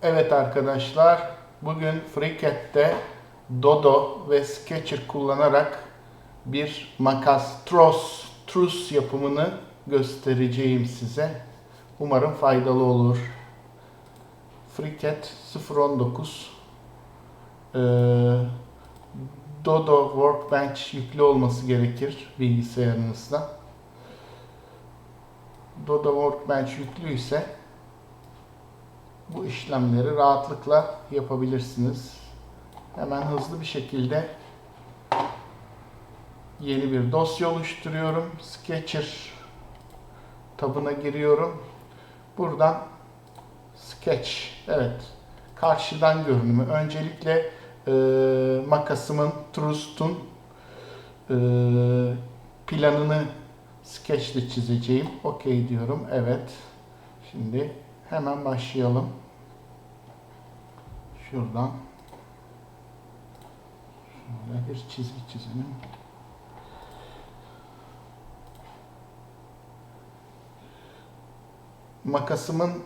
Evet arkadaşlar, bugün FreeCAD'de Dodo ve Sketcher kullanarak bir makas truss yapımını göstereceğim size. Umarım faydalı olur. FreeCAD 0.19 ee, Dodo Workbench yüklü olması gerekir bilgisayarınızda. Dodo Workbench yüklüyse bu işlemleri rahatlıkla yapabilirsiniz. Hemen hızlı bir şekilde yeni bir dosya oluşturuyorum. Sketcher tabına giriyorum. Buradan Sketch, evet, karşıdan görünümü. Öncelikle makasımın, truss'un planını Sketch ile çizeceğim. OK diyorum. Evet. Şimdi hemen başlayalım. Şuradan şöyle bir çizgi çizelim. Makasımın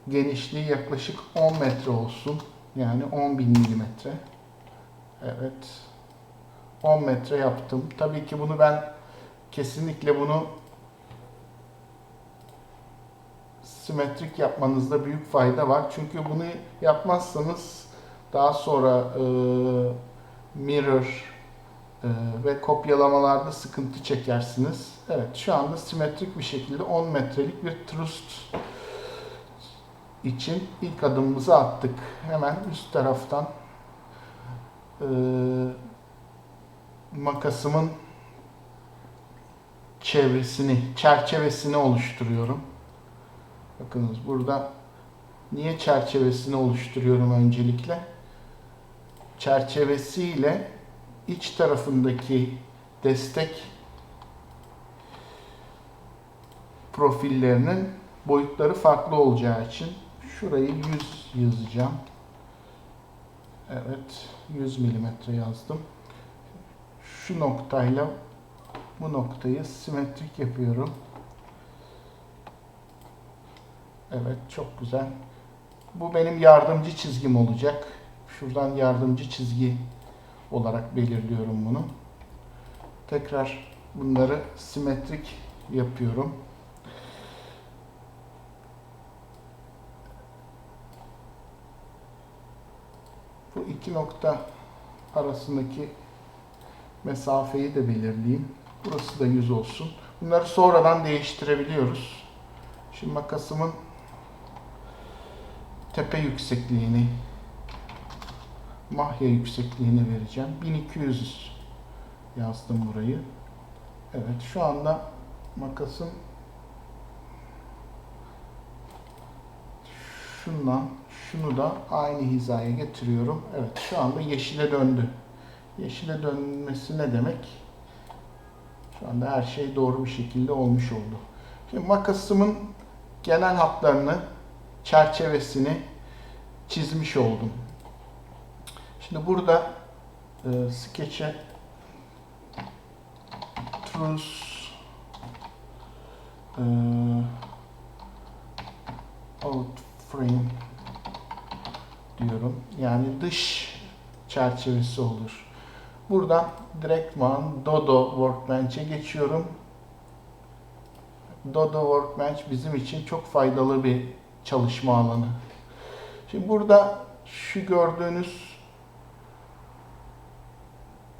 genişliği yaklaşık 10 metre olsun. Yani 10.000 milimetre. Evet. 10 metre yaptım. Tabii ki bunu ben kesinlikle simetrik yapmanızda büyük fayda var. Çünkü bunu yapmazsanız daha sonra mirror ve kopyalamalarda sıkıntı çekersiniz. Evet, şu anda simetrik bir şekilde 10 metrelik bir truss için ilk adımımızı attık. Hemen üst taraftan makasımın çerçevesini oluşturuyorum. Bakınız burada niye çerçevesini oluşturuyorum öncelikle? Çerçevesiyle iç tarafındaki destek profillerinin boyutları farklı olacağı için şurayı 100 yazacağım. Evet, 100 milimetre yazdım. Şu noktayla bu noktayı simetrik yapıyorum. Evet, çok güzel. Bu benim yardımcı çizgim olacak. Şuradan yardımcı çizgi olarak belirliyorum bunu. Tekrar bunları simetrik yapıyorum. Bu iki nokta arasındaki mesafeyi de belirleyeyim. Burası da 100 olsun. Bunları sonradan değiştirebiliyoruz. Şimdi makasımın tepe yüksekliğini, mahya yüksekliğini vereceğim. 1200 yazdım burayı. Evet, şu anda makasın şunu da aynı hizaya getiriyorum. Evet, şu anda yeşile döndü. Yeşile dönmesi ne demek? Şu anda her şey doğru bir şekilde olmuş oldu. Şimdi makasımın genel hatlarını, çerçevesini çizmiş oldum. Şimdi burada Sketch'e truss out frame diyorum. Yani dış çerçevesi olur. Buradan direktman Dodo Workbench'e geçiyorum. Dodo Workbench bizim için çok faydalı bir çalışma alanı. Şimdi burada şu gördüğünüz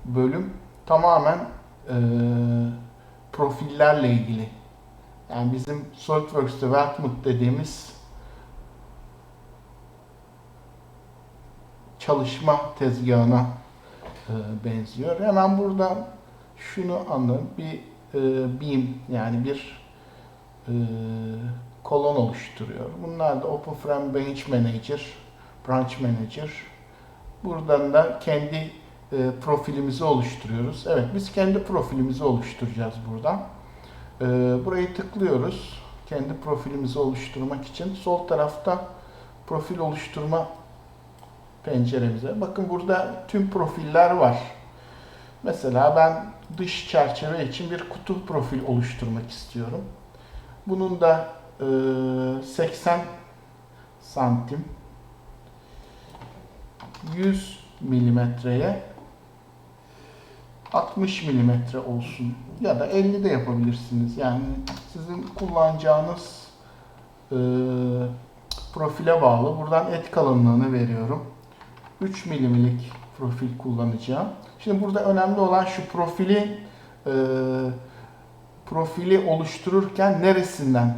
bölüm tamamen profillerle ilgili. Yani bizim SolidWorks'te Weld dediğimiz çalışma tezgahına benziyor. Hemen burada şunu anlayın. Bir beam, yani bir kolon oluşturuyor. Bunlar da OpenFrame Branch Manager. Buradan da kendi profilimizi oluşturuyoruz. Evet, biz kendi profilimizi oluşturacağız buradan. Burayı tıklıyoruz. Kendi profilimizi oluşturmak için. Sol tarafta profil oluşturma penceremize. Bakın burada tüm profiller var. Mesela ben dış çerçeve için bir kutu profil oluşturmak istiyorum. Bunun da 80 santim 100 milimetreye 60 milimetre olsun ya da 50 de yapabilirsiniz. Yani sizin kullanacağınız profile bağlı. Buradan et kalınlığını veriyorum. 3 milimlik profil kullanacağım. Şimdi burada önemli olan şu profili oluştururken neresinden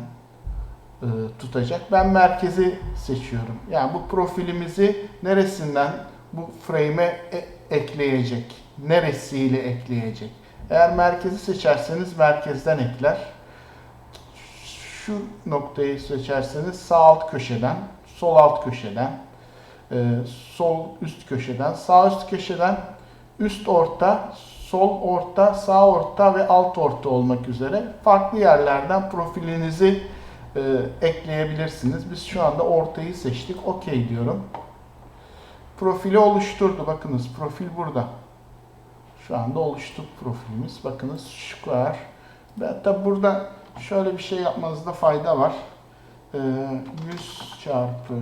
tutacak? Ben merkezi seçiyorum. Yani bu profilimizi neresinden bu frame'e ekleyecek? Neresiyle ekleyecek? Eğer merkezi seçerseniz merkezden ekler. Şu noktayı seçerseniz sağ alt köşeden, sol alt köşeden, sol üst köşeden, sağ üst köşeden, üst orta, sol orta, sağ orta ve alt orta olmak üzere farklı yerlerden profilinizi ekleyebilirsiniz. Biz şu anda ortayı seçtik. OK diyorum. Profili oluşturdu. Bakınız profil burada. Şu anda oluştu profilimiz. Bakınız square. Ve tabi burada şöyle bir şey yapmanızda fayda var. 100 çarpı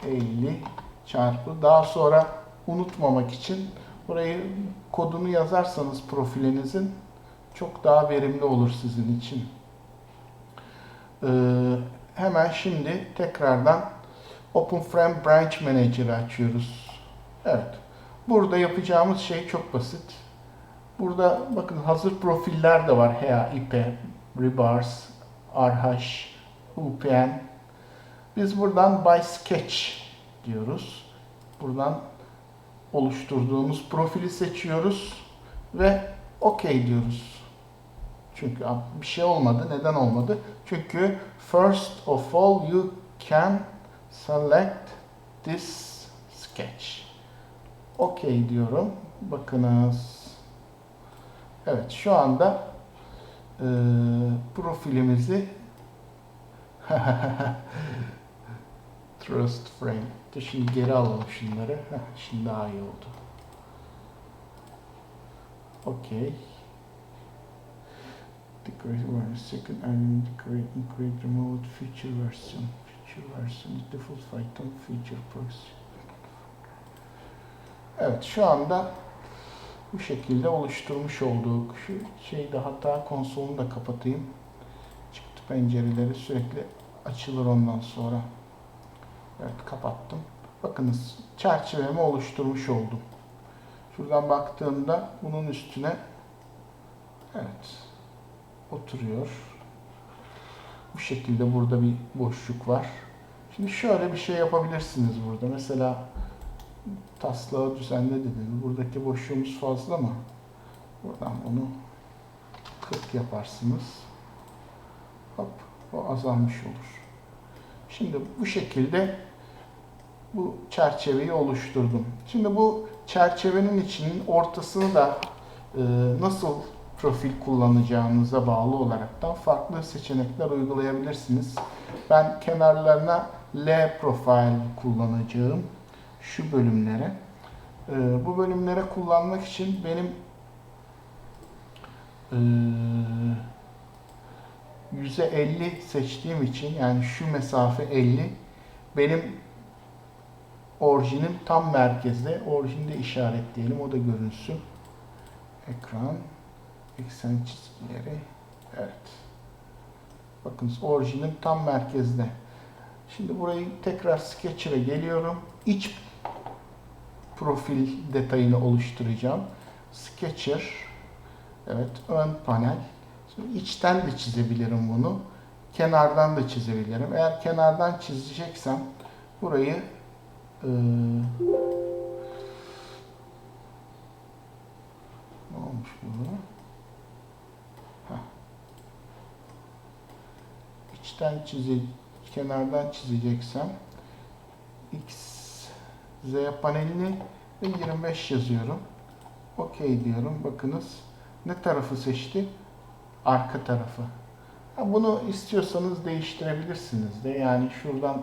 50 çarpı daha sonra unutmamak için burayı kodunu yazarsanız profilinizin çok daha verimli olur sizin için. Hemen şimdi tekrardan OpenFrame Branch Manager'ı açıyoruz. Evet. Burada yapacağımız şey çok basit. Burada bakın hazır profiller de var. HEA, IPE, Rebars, RH, UPN. Biz buradan By Sketch diyoruz. Buradan oluşturduğumuz profili seçiyoruz ve OK diyoruz. Çünkü bir şey olmadı. Neden olmadı? Çünkü first of all you can select this sketch. OK diyorum. Bakınız. Evet şu anda profilimizi Trust Frame. Şimdi geri alalım şunları. Şimdi daha iyi oldu. OK. Decorate second element create remote feature version. Feature version is default Python feature proxy. Evet şu anda bu şekilde oluşturmuş olduk. Şu şeyde hatta konsolunu da kapatayım. Çıktı pencereleri sürekli açılır ondan sonra. Evet kapattım. Bakınız çerçevemi oluşturmuş oldum. Şuradan baktığımda bunun üstüne evet oturuyor. Bu şekilde burada bir boşluk var. Şimdi şöyle bir şey yapabilirsiniz burada. Mesela taslağı düzenle dediniz. Buradaki boşluğumuz fazla mı? Buradan bunu 40 yaparsınız. Hop, o azalmış olur. Şimdi bu şekilde bu çerçeveyi oluşturdum. Şimdi bu çerçevenin içinin ortasını da nasıl profil kullanacağınıza bağlı olaraktan farklı seçenekler uygulayabilirsiniz. Ben kenarlarına L profile kullanacağım. Şu bölümlere. Bu bölümlere kullanmak için benim 100'e 50 seçtiğim için yani şu mesafe 50 benim orijinim tam merkezde. Orijinde işaretleyelim. O da görünsün. Ekran. Eksen çizgileri. Evet. Bakınız orijinim tam merkezde. Şimdi burayı tekrar Sketcher'a geliyorum. İç profil detayını oluşturacağım. Sketcher. Evet. Ön panel. Şimdi içten de çizebilirim bunu. Kenardan da çizebilirim. Eğer kenardan çizeceksem burayı ne olmuş bu? İçten kenardan çizeceksem X, Z panelini ve 25 yazıyorum. OK diyorum. Bakınız ne tarafı seçti? Arka tarafı. Bunu istiyorsanız değiştirebilirsiniz de. Yani şuradan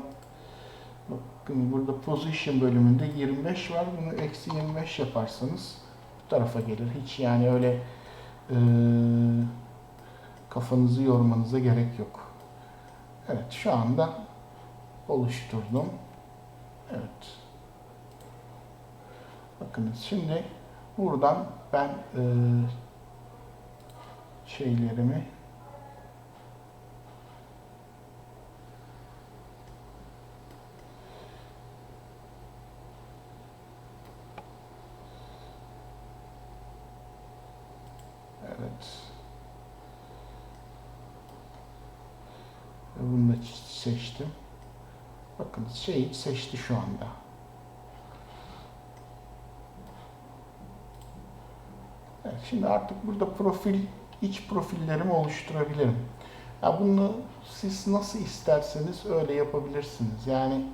bakın burada position bölümünde 25 var. Bunu eksi 25 yaparsanız bu tarafa gelir. Hiç yani öyle kafanızı yormanıza gerek yok. Evet şu anda oluşturdum. Evet. Bakınız şimdi buradan ben şeylerimi evet bunu da seçtim. Bakın şeyi seçti şu anda. Evet, şimdi artık burada iç profillerimi oluşturabilirim. Ya bunu siz nasıl isterseniz öyle yapabilirsiniz. Yani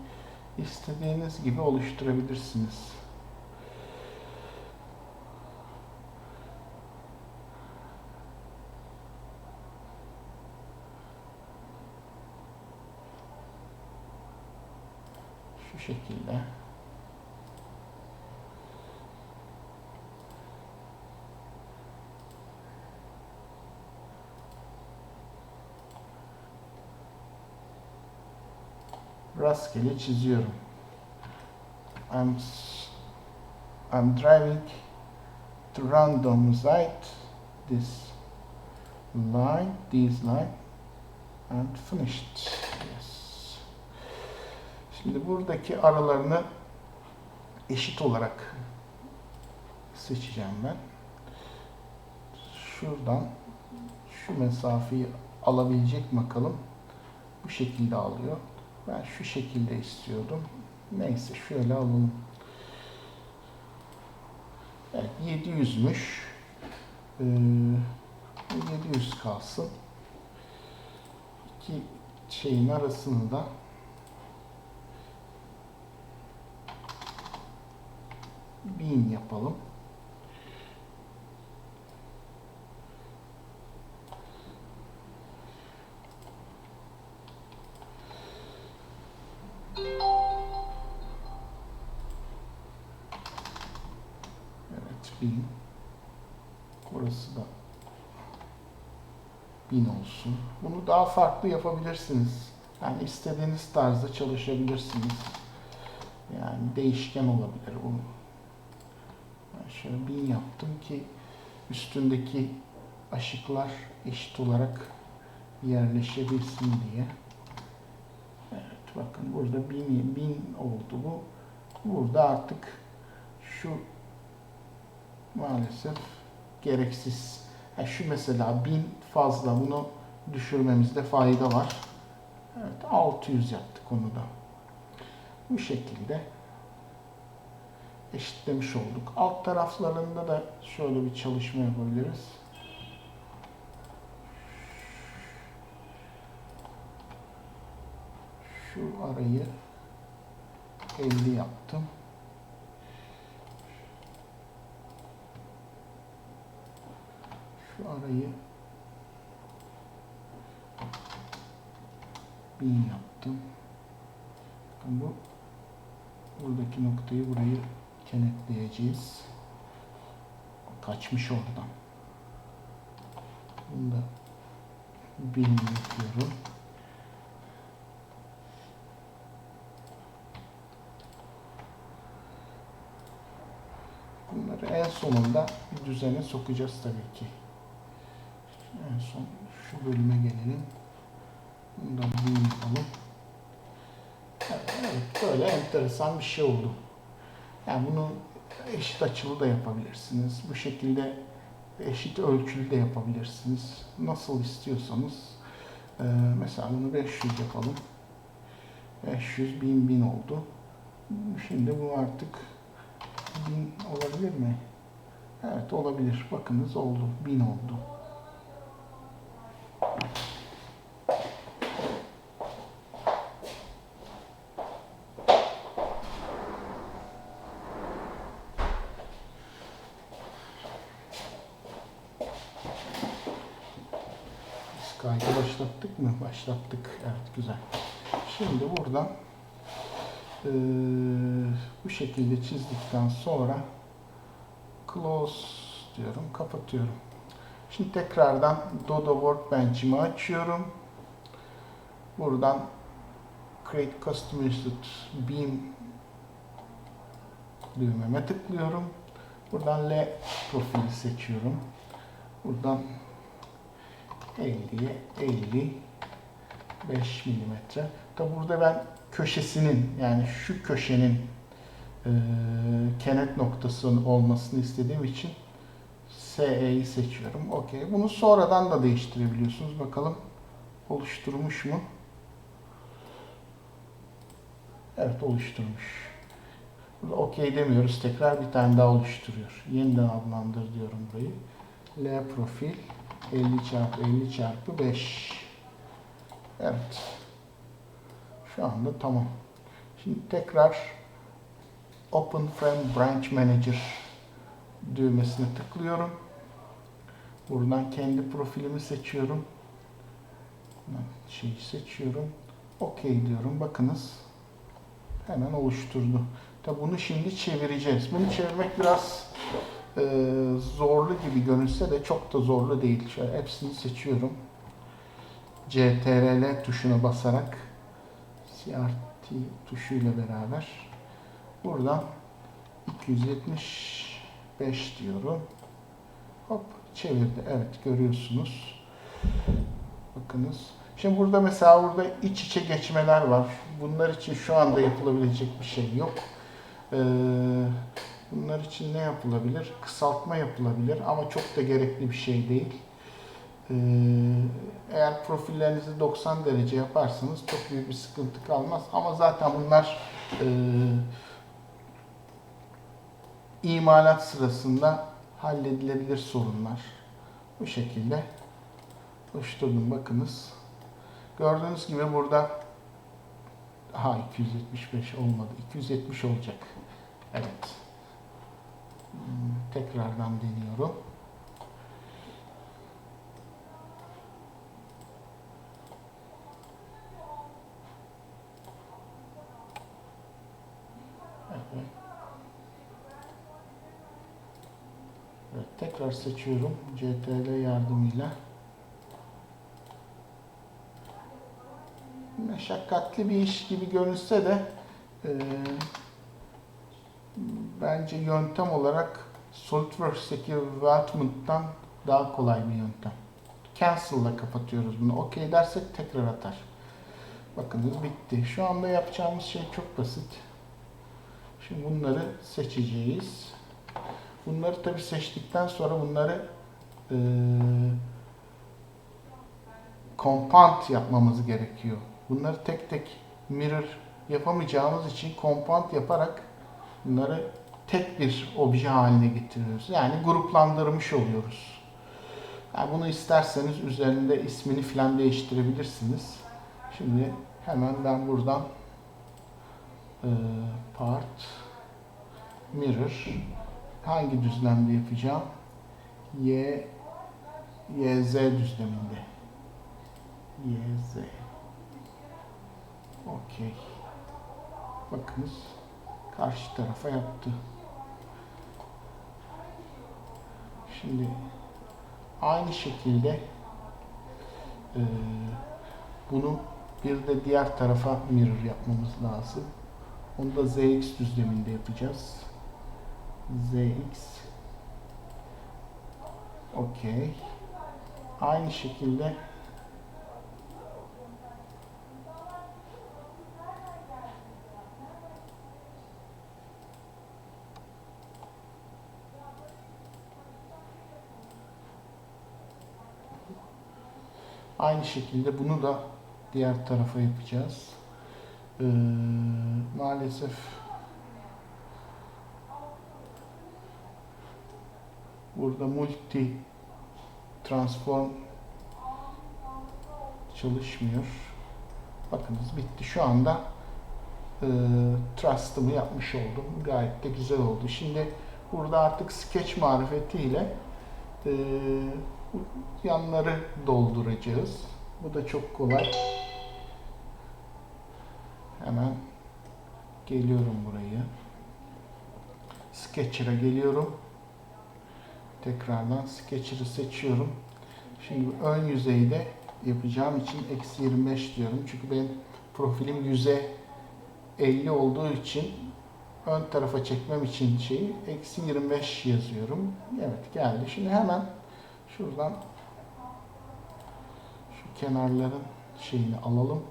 istediğiniz gibi oluşturabilirsiniz. Şu şekilde. Rastgele çiziyorum. I'm, I'm driving to randomize this line and finished. Yes. Şimdi buradaki aralarını eşit olarak seçeceğim ben. Şuradan şu mesafeyi alabilecek mi bakalım. Bu şekilde alıyor. Ben şu şekilde istiyordum. Neyse şöyle alalım. Evet 700'müş. 700 kalsın. İki şeyin arasını da bin yapalım. Evet 1000. Burası da 1000 olsun. Bunu daha farklı yapabilirsiniz. Yani istediğiniz tarzda çalışabilirsiniz. Yani değişken olabilir bu. Ben şöyle 1000 yaptım ki üstündeki aşıklar eşit olarak yerleşebilsin diye. Evet bakın burada 1000 oldu bu. Burada artık şu maalesef gereksiz. Yani şu mesela 1000 fazla, bunu düşürmemizde fayda var. Evet 600 yaptık onu da. Bu şekilde eşitlemiş olduk. Alt taraflarında da şöyle bir çalışma yapabiliriz. Şu arayı 50 yaptım. Şu arayı 1000 yaptım. Buradaki noktayı burayı kenetleyeceğiz. Kaçmış oradan. Bunu da 1000 yapıyorum. Bunları en sonunda bir düzene sokacağız tabii ki. En son şu bölüme gelelim. Bundan 1000 yapalım. Evet, böyle enteresan bir şey oldu. Yani bunu eşit açılı da yapabilirsiniz. Bu şekilde eşit ölçülü de yapabilirsiniz. Nasıl istiyorsanız. Mesela bunu 500 yapalım. 500, 1000 oldu. Şimdi bu artık 1000 olabilir mi? Evet olabilir. Bakınız oldu. 1000 oldu. Kaydı başlattık mı? Başlattık. Evet güzel. Şimdi buradan bu şekilde çizdikten sonra close diyorum. Kapatıyorum. Şimdi tekrardan Dodo Workbench'imi açıyorum. Buradan Create Customized Beam düğmeme tıklıyorum. Buradan L profili seçiyorum. Buradan 50'ye 50 5 milimetre. Tabi burada ben köşesinin, yani şu köşenin kenet noktasının olmasını istediğim için SE'yi seçiyorum. Okey. Bunu sonradan da değiştirebiliyorsunuz. Bakalım oluşturmuş mu? Evet, oluşturmuş. Burada okey demiyoruz. Tekrar bir tane daha oluşturuyor. Yeniden adlandır diyorum burayı. L profil 50 çarpı 50 çarpı 5. Evet. Şu anda tamam. Şimdi tekrar Open Frame Branch Manager düğmesine tıklıyorum. Buradan kendi profilimi seçiyorum. Şeyi seçiyorum. OK diyorum. Bakınız. Hemen oluşturdu. Tabi bunu şimdi çevireceğiz. Bunu çevirmek biraz zorlu gibi görünse de çok da zorlu değil. Şöyle hepsini seçiyorum. CTRL tuşuna basarak CRT tuşuyla beraber buradan 275 diyorum. Hop, çevirdi. Evet, görüyorsunuz. Bakınız. Şimdi burada mesela iç içe geçmeler var. Bunlar için şu anda yapılabilecek bir şey yok. Bunlar için ne yapılabilir? Kısaltma yapılabilir ama çok da gerekli bir şey değil. Eğer profillerinizi 90 derece yaparsanız çok büyük bir sıkıntı kalmaz. Ama zaten bunlar imalat sırasında halledilebilir sorunlar. Bu şekilde oluşturdum. Bakınız. Gördüğünüz gibi burada 275 olmadı. 270 olacak. Evet. Tekrardan deniyorum. Evet. Evet, tekrar seçiyorum. CTRL yardımıyla. Meşakkatli bir iş gibi görünse de bence yöntem olarak SolidWorks'teki Weldment'tan daha kolay bir yöntem. Cancel'la kapatıyoruz bunu. OK dersek tekrar atar. Bakınız bitti. Şu anda yapacağımız şey çok basit. Şimdi bunları seçeceğiz. Bunları tabii seçtikten sonra bunları compound yapmamız gerekiyor. Bunları tek tek mirror yapamayacağımız için compound yaparak bunları tek bir obje haline getiriyoruz. Yani gruplandırmış oluyoruz. Yani bunu isterseniz üzerinde ismini falan değiştirebilirsiniz. Şimdi hemen ben buradan part mirror hangi düzlemde yapacağım? YZ düzleminde. YZ. OK. Bakınız karşı tarafa yaptı. Şimdi aynı şekilde bunu bir de diğer tarafa mirror yapmamız lazım. Onu da ZX düzleminde yapacağız. ZX. OK. Aynı şekilde bunu da diğer tarafa yapacağız. Maalesef burada multi transform çalışmıyor. Bakınız bitti. Şu anda trust'ımı yapmış oldum. Gayet de güzel oldu. Şimdi burada artık sketch marifetiyle yanları dolduracağız. Bu da çok kolay. Hemen geliyorum buraya. Sketcher'a geliyorum. Tekrardan Sketcher'ı seçiyorum. Şimdi ön yüzeyde yapacağım için -25 diyorum. Çünkü benim profilim yüze 50 olduğu için ön tarafa çekmem için şeyi eksi 25 yazıyorum. Evet, geldi. Şimdi hemen şuradan şu kenarların şeyini alalım.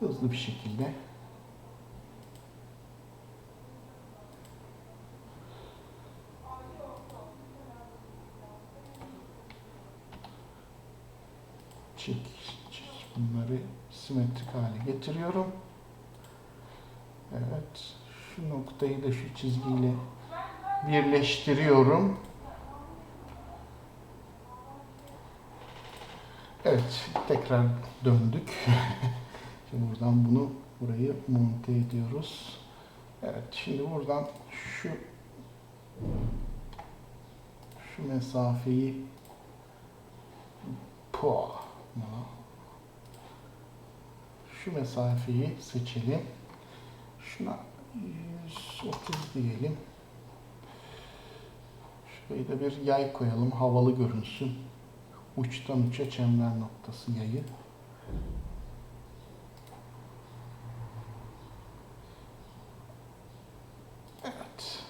Hızlı bir şekilde. Bunları simetrik hale getiriyorum. Evet. Şu noktayı da şu çizgiyle birleştiriyorum. Evet. Tekrar döndük. Şimdi buradan burayı monte ediyoruz. Evet. Şimdi buradan şu mesafeyi şu mesafeyi seçelim. Şuna 130 diyelim. Şuraya da bir yay koyalım. Havalı görünsün. Uçtan uça çember noktası yayı. Evet.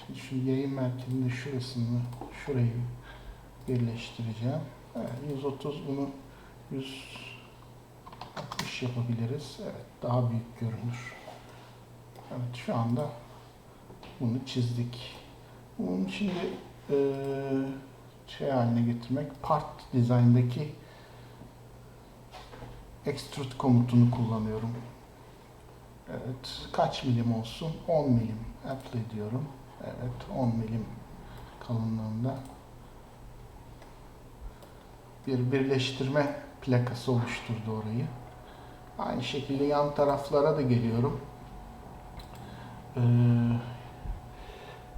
Şimdi şu yayın merkezinde şurayı birleştireceğim. Evet, 130, bunu 160 yapabiliriz. Evet, daha büyük görünür. Evet, şu anda bunu çizdik. Bunun şimdi şey haline getirmek, part design'daki extrude komutunu kullanıyorum. Evet, kaç milim olsun? 10 milim apply diyorum. Evet, 10 milim kalınlığında bir birleştirme plakası oluşturdu orayı. Aynı şekilde yan taraflara da geliyorum.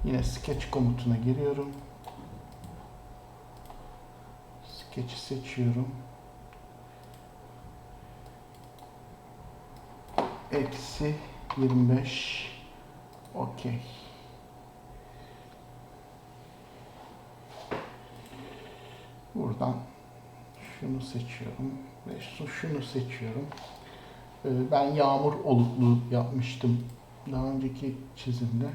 Yine sketch komutuna giriyorum. Sketch'i seçiyorum. Eksi 25. Okey. Buradan şunu seçiyorum ve şunu seçiyorum. Ben yağmur oluklu yapmıştım daha önceki çizimde.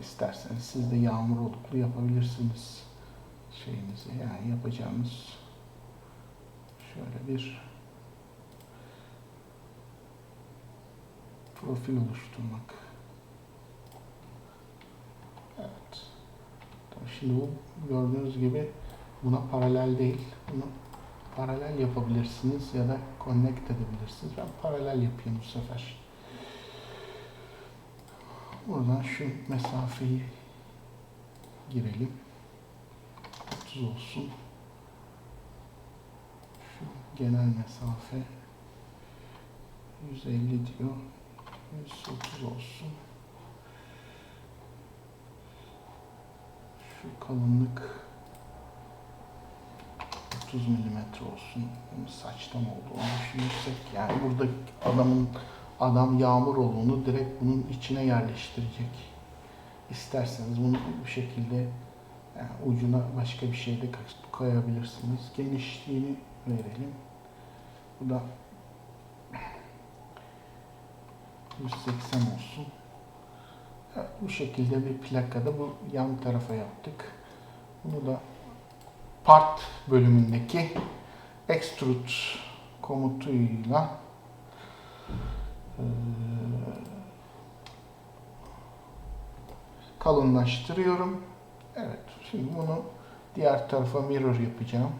İsterseniz siz de yağmur oluklu yapabilirsiniz şeyinizi. Yani yapacağımız şöyle bir profil oluşturmak. Evet. Şimdi bu gördüğünüz gibi buna paralel değil. Bunu paralel yapabilirsiniz ya da connect edebilirsiniz. Ben paralel yapayım bu sefer. Buradan şu mesafeyi girelim. 30 olsun. Şu genel mesafe 150 diyor. 130 olsun. Şu kalınlık 30 milimetre olsun. Bunu saçtan oldu. Onu düşünürsek yani burada adam yağmur olduğunu direkt bunun içine yerleştirecek. İsterseniz bunu bu şekilde yani ucuna başka bir şey de koyabilirsiniz. Genişliğini verelim. Bu da 180 olsun. Evet, bu şekilde bir plakada bu yan tarafa yaptık. Bunu da part bölümündeki extrude komutuyla kalınlaştırıyorum. Evet, şimdi bunu diğer tarafa mirror yapacağım.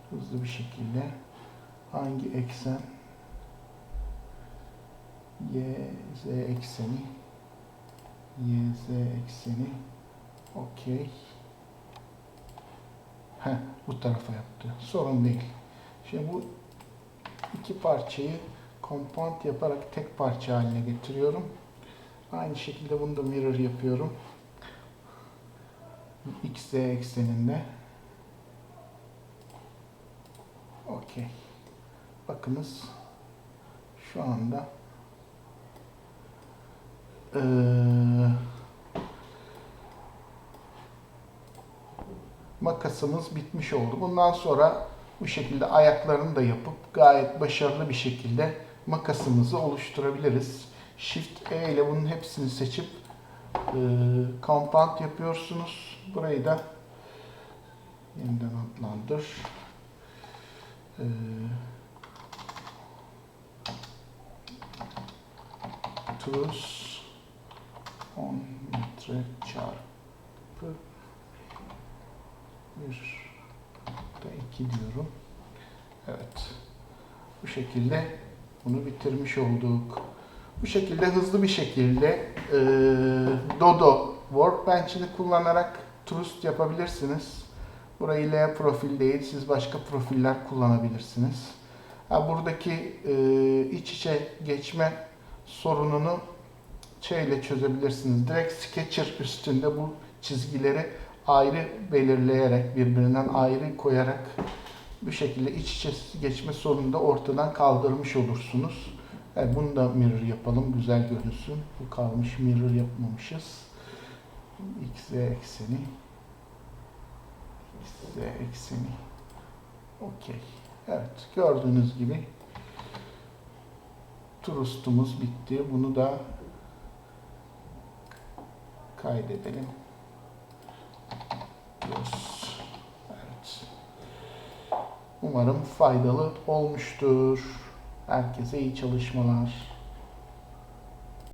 Hızlı bir şekilde. Hangi eksen? Y, Z ekseni. Y, Z ekseni. Okey. Bu tarafa yaptı. Sorun değil. Şimdi bu iki parçayı compound yaparak tek parça haline getiriyorum. Aynı şekilde bunu da mirror yapıyorum. X, Z ekseninde. Okey. Bakınız. Şu anda makasımız bitmiş oldu. Bundan sonra bu şekilde ayaklarını da yapıp gayet başarılı bir şekilde makasımızı oluşturabiliriz. Shift E ile bunun hepsini seçip compound yapıyorsunuz. Burayı da yeniden adlandır. Trus 10 metre çarpı 1.2 diyorum. Evet. Bu şekilde bunu bitirmiş olduk. Bu şekilde hızlı bir şekilde Dodo Workbench'ini kullanarak Trust yapabilirsiniz. Burayı L profil değil, siz başka profiller kullanabilirsiniz. Buradaki iç içe geçme sorununu ile çözebilirsiniz. Direkt Sketcher üstünde bu çizgileri ayrı belirleyerek, birbirinden ayrı koyarak bu şekilde iç içe geçme sorununu da ortadan kaldırmış olursunuz. Bunu da mirror yapalım, güzel görünsün. Bu kalmış, mirror yapmamışız. X, Y ekseni. X, Y ekseni. Okey. Evet, gördüğünüz gibi Trust'umuz bitti. Bunu da kaydedelim. Evet. Umarım faydalı olmuştur. Herkese iyi çalışmalar.